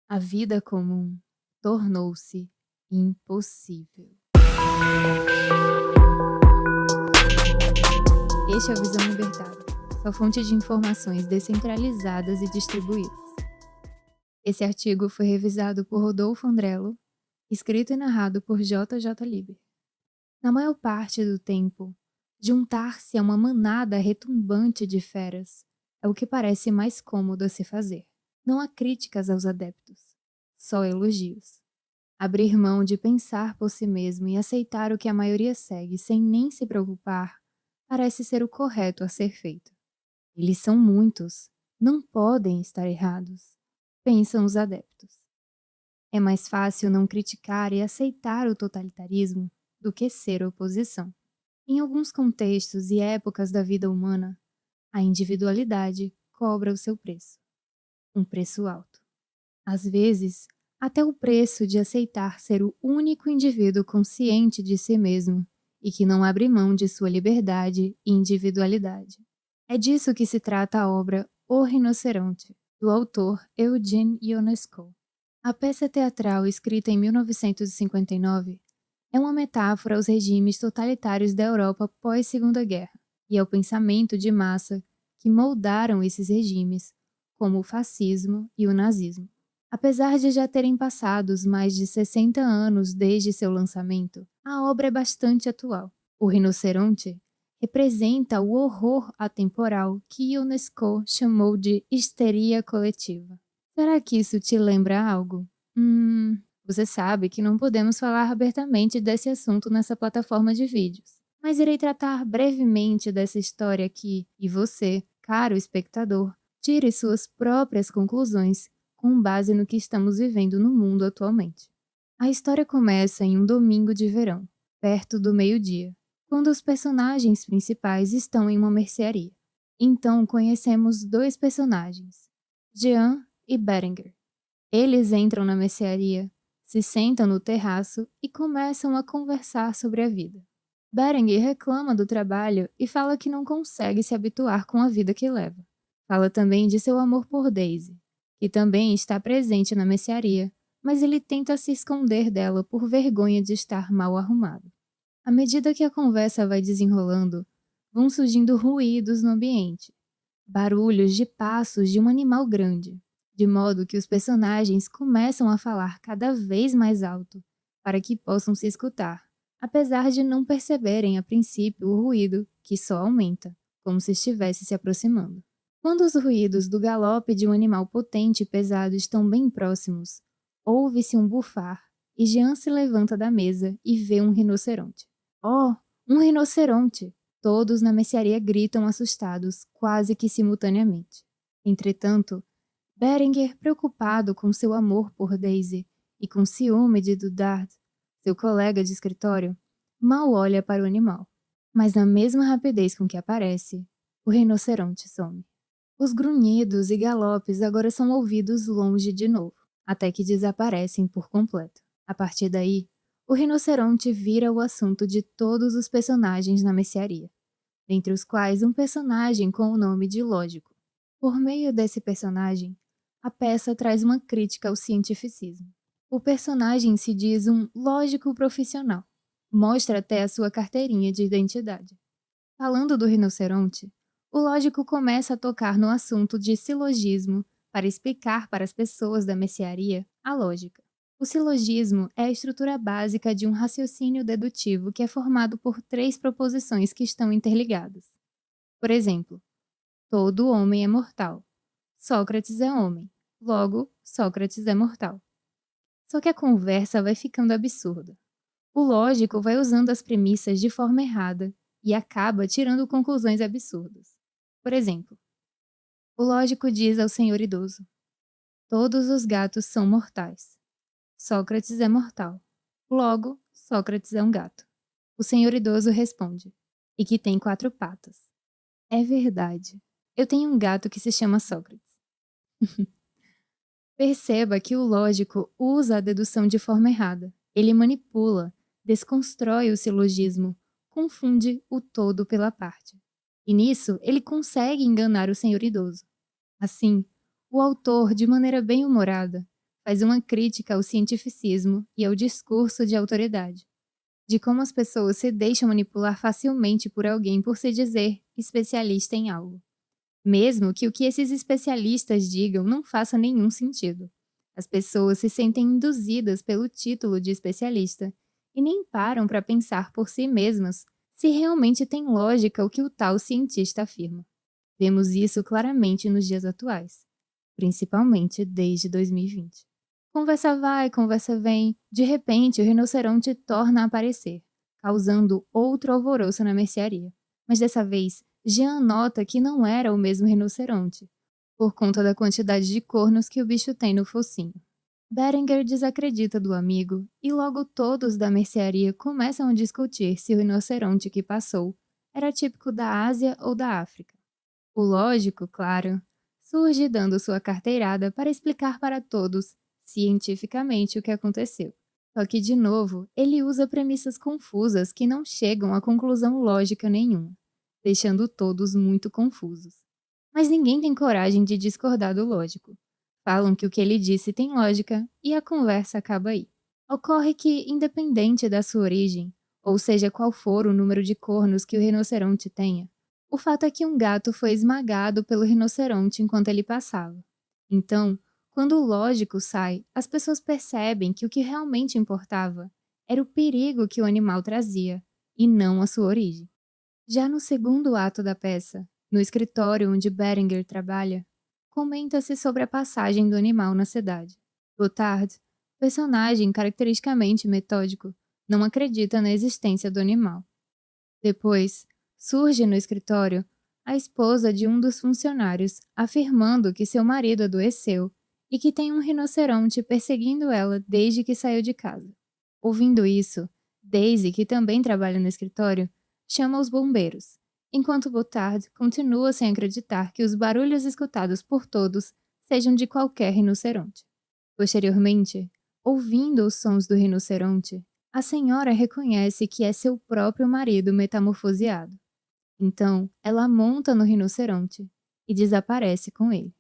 A vida comum tornou-se impossível. Este é o Visão Libertária, sua fonte de informações descentralizadas e distribuídas. Esse artigo foi revisado por Rodolfo Andrello, escrito e narrado por J.J. Liber. Na maior parte do tempo, juntar-se a uma manada retumbante de feras é o que parece mais cômodo a se fazer. Não há críticas aos adeptos, só elogios. Abrir mão de pensar por si mesmo e aceitar o que a maioria segue sem nem se preocupar parece ser o correto a ser feito. Eles são muitos, não podem estar errados, pensam os adeptos. É mais fácil não criticar e aceitar o totalitarismo do que ser oposição. Em alguns contextos e épocas da vida humana, a individualidade cobra o seu preço. Um preço alto. Às vezes, até o preço de aceitar ser o único indivíduo consciente de si mesmo e que não abre mão de sua liberdade e individualidade. É disso que se trata a obra O Rinoceronte, do autor Eugene Ionesco. A peça teatral, escrita em 1959, é uma metáfora aos regimes totalitários da Europa pós-Segunda Guerra e ao pensamento de massa que moldaram esses regimes, como o fascismo e o nazismo. Apesar de já terem passado mais de 60 anos desde seu lançamento, a obra é bastante atual. O Rinoceronte representa o horror atemporal que Ionesco chamou de histeria coletiva. Será que isso te lembra algo? Você sabe que não podemos falar abertamente desse assunto nessa plataforma de vídeos, mas irei tratar brevemente dessa história aqui e você, caro espectador, tire suas próprias conclusões com base no que estamos vivendo no mundo atualmente. A história começa em um domingo de verão, perto do meio-dia, quando os personagens principais estão em uma mercearia. Então conhecemos dois personagens, Jean e Berenguer. Eles entram na mercearia, se sentam no terraço e começam a conversar sobre a vida. Berenguer reclama do trabalho e fala que não consegue se habituar com a vida que leva. Fala também de seu amor por Daisy, que também está presente na mercearia, mas ele tenta se esconder dela por vergonha de estar mal arrumado. À medida que a conversa vai desenrolando, vão surgindo ruídos no ambiente, barulhos de passos de um animal grande, de modo que os personagens começam a falar cada vez mais alto, para que possam se escutar, apesar de não perceberem a princípio o ruído, que só aumenta, como se estivesse se aproximando. Quando os ruídos do galope de um animal potente e pesado estão bem próximos, ouve-se um bufar e Jean se levanta da mesa e vê um rinoceronte. Oh, um rinoceronte! Todos na mercearia gritam assustados, quase que simultaneamente. Entretanto, Berenguer, preocupado com seu amor por Daisy e com ciúme de Dudard, seu colega de escritório, mal olha para o animal. Mas na mesma rapidez com que aparece, o rinoceronte some. Os grunhidos e galopes agora são ouvidos longe de novo, até que desaparecem por completo. A partir daí, o rinoceronte vira o assunto de todos os personagens na mercearia, dentre os quais um personagem com o nome de Lógico. Por meio desse personagem, a peça traz uma crítica ao cientificismo. O personagem se diz um lógico profissional, mostra até a sua carteirinha de identidade. Falando do rinoceronte, o lógico começa a tocar no assunto de silogismo para explicar para as pessoas da mercearia a lógica. O silogismo é a estrutura básica de um raciocínio dedutivo que é formado por 3 proposições que estão interligadas. Por exemplo, todo homem é mortal. Sócrates é homem. Logo, Sócrates é mortal. Só que a conversa vai ficando absurda. O lógico vai usando as premissas de forma errada e acaba tirando conclusões absurdas. Por exemplo, o lógico diz ao senhor idoso: todos os gatos são mortais. Sócrates é mortal. Logo, Sócrates é um gato. O senhor idoso responde: e que tem 4 patas. É verdade. Eu tenho um gato que se chama Sócrates. Perceba que o lógico usa a dedução de forma errada. Ele manipula, desconstrói o silogismo, confunde o todo pela parte. E nisso, ele consegue enganar o senhor idoso. Assim, o autor, de maneira bem humorada, faz uma crítica ao cientificismo e ao discurso de autoridade, de como as pessoas se deixam manipular facilmente por alguém por se dizer especialista em algo. Mesmo que o que esses especialistas digam não faça nenhum sentido. As pessoas se sentem induzidas pelo título de especialista e nem param para pensar por si mesmas se realmente tem lógica o que o tal cientista afirma. Vemos isso claramente nos dias atuais, principalmente desde 2020. Conversa vai, conversa vem, de repente o rinoceronte torna a aparecer, causando outro alvoroço na mercearia. Mas dessa vez, Jean nota que não era o mesmo rinoceronte, por conta da quantidade de cornos que o bicho tem no focinho. Berenguer desacredita do amigo e logo todos da mercearia começam a discutir se o rinoceronte que passou era típico da Ásia ou da África. O lógico, claro, surge dando sua carteirada para explicar para todos, cientificamente, o que aconteceu. Só que, de novo, ele usa premissas confusas que não chegam a conclusão lógica nenhuma, deixando todos muito confusos. Mas ninguém tem coragem de discordar do lógico. Falam que o que ele disse tem lógica e a conversa acaba aí. Ocorre que, independente da sua origem, ou seja qual for o número de cornos que o rinoceronte tenha, o fato é que um gato foi esmagado pelo rinoceronte enquanto ele passava. Então, quando o lógico sai, as pessoas percebem que o que realmente importava era o perigo que o animal trazia, e não a sua origem. Já no segundo ato da peça, no escritório onde Berenguer trabalha, comenta-se sobre a passagem do animal na cidade. Botard, personagem caracteristicamente metódico, não acredita na existência do animal. Depois, surge no escritório a esposa de um dos funcionários, afirmando que seu marido adoeceu e que tem um rinoceronte perseguindo ela desde que saiu de casa. Ouvindo isso, Daisy, que também trabalha no escritório, chama os bombeiros, enquanto Botard continua sem acreditar que os barulhos escutados por todos sejam de qualquer rinoceronte. Posteriormente, ouvindo os sons do rinoceronte, a senhora reconhece que é seu próprio marido metamorfoseado. Então, ela monta no rinoceronte e desaparece com ele.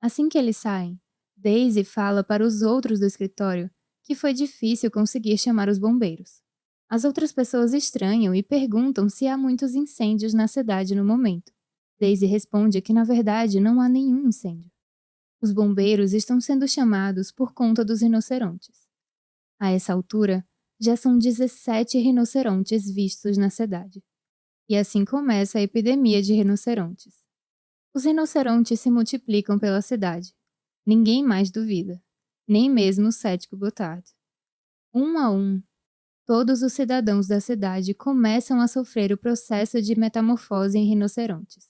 Assim que eles saem, Daisy fala para os outros do escritório que foi difícil conseguir chamar os bombeiros. As outras pessoas estranham e perguntam se há muitos incêndios na cidade no momento. Daisy responde que na verdade não há nenhum incêndio. Os bombeiros estão sendo chamados por conta dos rinocerontes. A essa altura, já são 17 rinocerontes vistos na cidade. E assim começa a epidemia de rinocerontes. Os rinocerontes se multiplicam pela cidade. Ninguém mais duvida, nem mesmo o cético Botard. Um a um, todos os cidadãos da cidade começam a sofrer o processo de metamorfose em rinocerontes.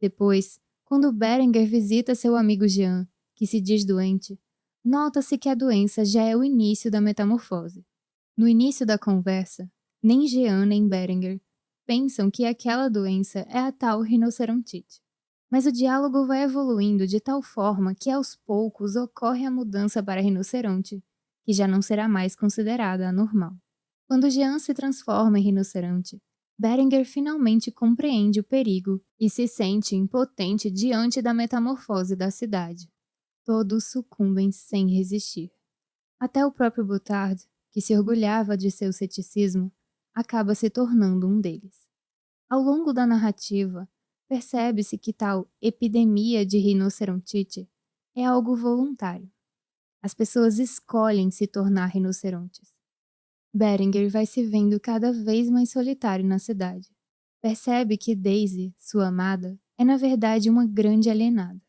Depois, quando Berenguer visita seu amigo Jean, que se diz doente, nota-se que a doença já é o início da metamorfose. No início da conversa, nem Jean nem Berenguer pensam que aquela doença é a tal rinocerontite. Mas o diálogo vai evoluindo de tal forma que aos poucos ocorre a mudança para rinoceronte, que já não será mais considerada anormal. Quando Jean se transforma em rinoceronte, Berenguer finalmente compreende o perigo e se sente impotente diante da metamorfose da cidade. Todos sucumbem sem resistir. Até o próprio Botard, que se orgulhava de seu ceticismo, acaba se tornando um deles. Ao longo da narrativa, percebe-se que tal epidemia de rinocerontite é algo voluntário. As pessoas escolhem se tornar rinocerontes. Berenguer vai se vendo cada vez mais solitário na cidade. Percebe que Daisy, sua amada, é na verdade uma grande alienada.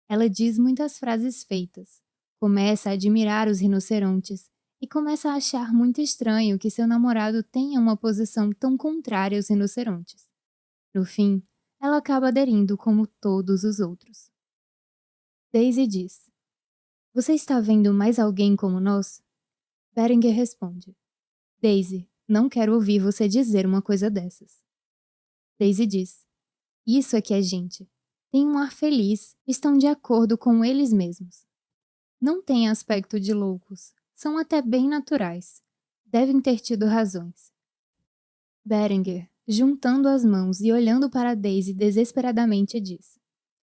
Ela diz muitas frases feitas, começa a admirar os rinocerontes e começa a achar muito estranho que seu namorado tenha uma posição tão contrária aos rinocerontes. No fim, ela acaba aderindo como todos os outros. Daisy diz: "Você está vendo mais alguém como nós?" Berenguer responde: "Daisy, não quero ouvir você dizer uma coisa dessas." Daisy diz: "Isso é que é gente. Tem um ar feliz, estão de acordo com eles mesmos. Não têm aspecto de loucos, são até bem naturais. Devem ter tido razões." Berenguer, juntando as mãos e olhando para Daisy desesperadamente, diz: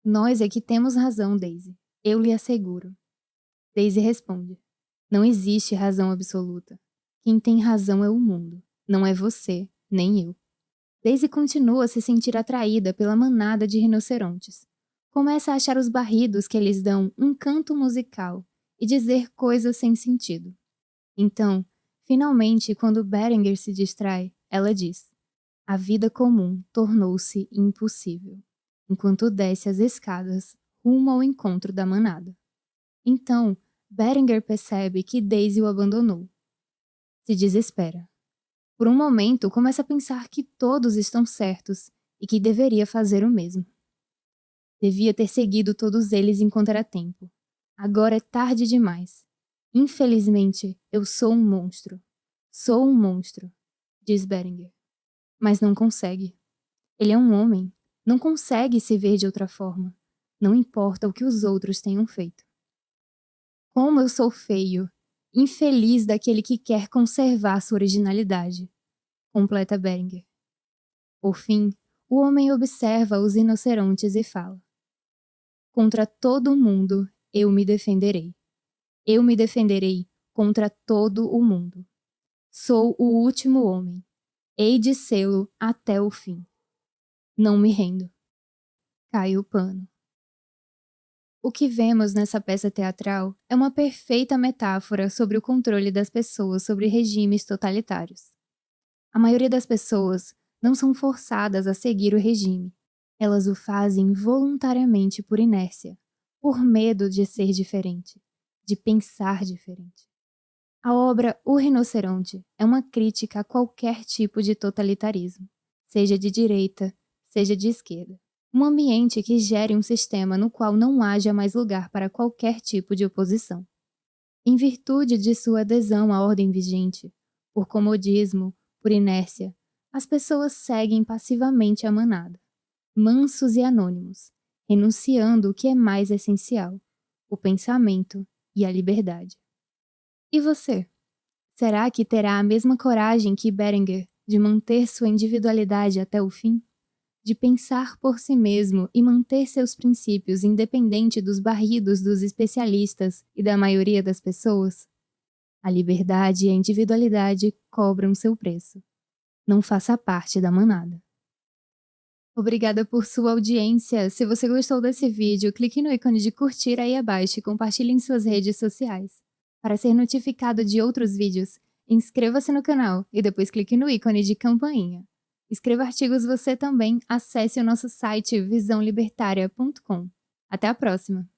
"Nós é que temos razão, Daisy. Eu lhe asseguro." Daisy responde: não existe razão absoluta. Quem tem razão é o mundo, não é você, nem eu. Daisy continua a se sentir atraída pela manada de rinocerontes. Começa a achar os barridos que eles dão um canto musical e dizer coisas sem sentido. Então, finalmente, quando Berenger se distrai, ela diz: a vida comum tornou-se impossível, enquanto desce as escadas rumo ao encontro da manada. Então, Berenger percebe que Daisy o abandonou. Se desespera. Por um momento, começa a pensar que todos estão certos e que deveria fazer o mesmo. Devia ter seguido todos eles enquanto era tempo. Agora é tarde demais. Infelizmente, eu sou um monstro. Sou um monstro, diz Berenger. Mas não consegue. Ele é um homem. Não consegue se ver de outra forma. Não importa o que os outros tenham feito. Como eu sou feio, infeliz daquele que quer conservar sua originalidade, completa Berenger. Por fim, o homem observa os rinocerontes e fala: contra todo mundo eu me defenderei. Eu me defenderei contra todo o mundo. Sou o último homem. Hei de sê-lo até o fim. Não me rendo. Cai o pano. O que vemos nessa peça teatral é uma perfeita metáfora sobre o controle das pessoas sobre regimes totalitários. A maioria das pessoas não são forçadas a seguir o regime. Elas o fazem voluntariamente por inércia, por medo de ser diferente, de pensar diferente. A obra O Rinoceronte é uma crítica a qualquer tipo de totalitarismo, seja de direita, seja de esquerda. Um ambiente que gere um sistema no qual não haja mais lugar para qualquer tipo de oposição. Em virtude de sua adesão à ordem vigente, por comodismo, por inércia, as pessoas seguem passivamente a manada, mansos e anônimos, renunciando o que é mais essencial, o pensamento e a liberdade. E você? Será que terá a mesma coragem que Berenger de manter sua individualidade até o fim? De pensar por si mesmo e manter seus princípios independente dos barridos dos especialistas e da maioria das pessoas? A liberdade e a individualidade cobram seu preço. Não faça parte da manada. Obrigada por sua audiência. Se você gostou desse vídeo, clique no ícone de curtir aí abaixo e compartilhe em suas redes sociais. Para ser notificado de outros vídeos, inscreva-se no canal e depois clique no ícone de campainha. Escreva artigos você também, acesse o nosso site visãolibertaria.com. Até a próxima!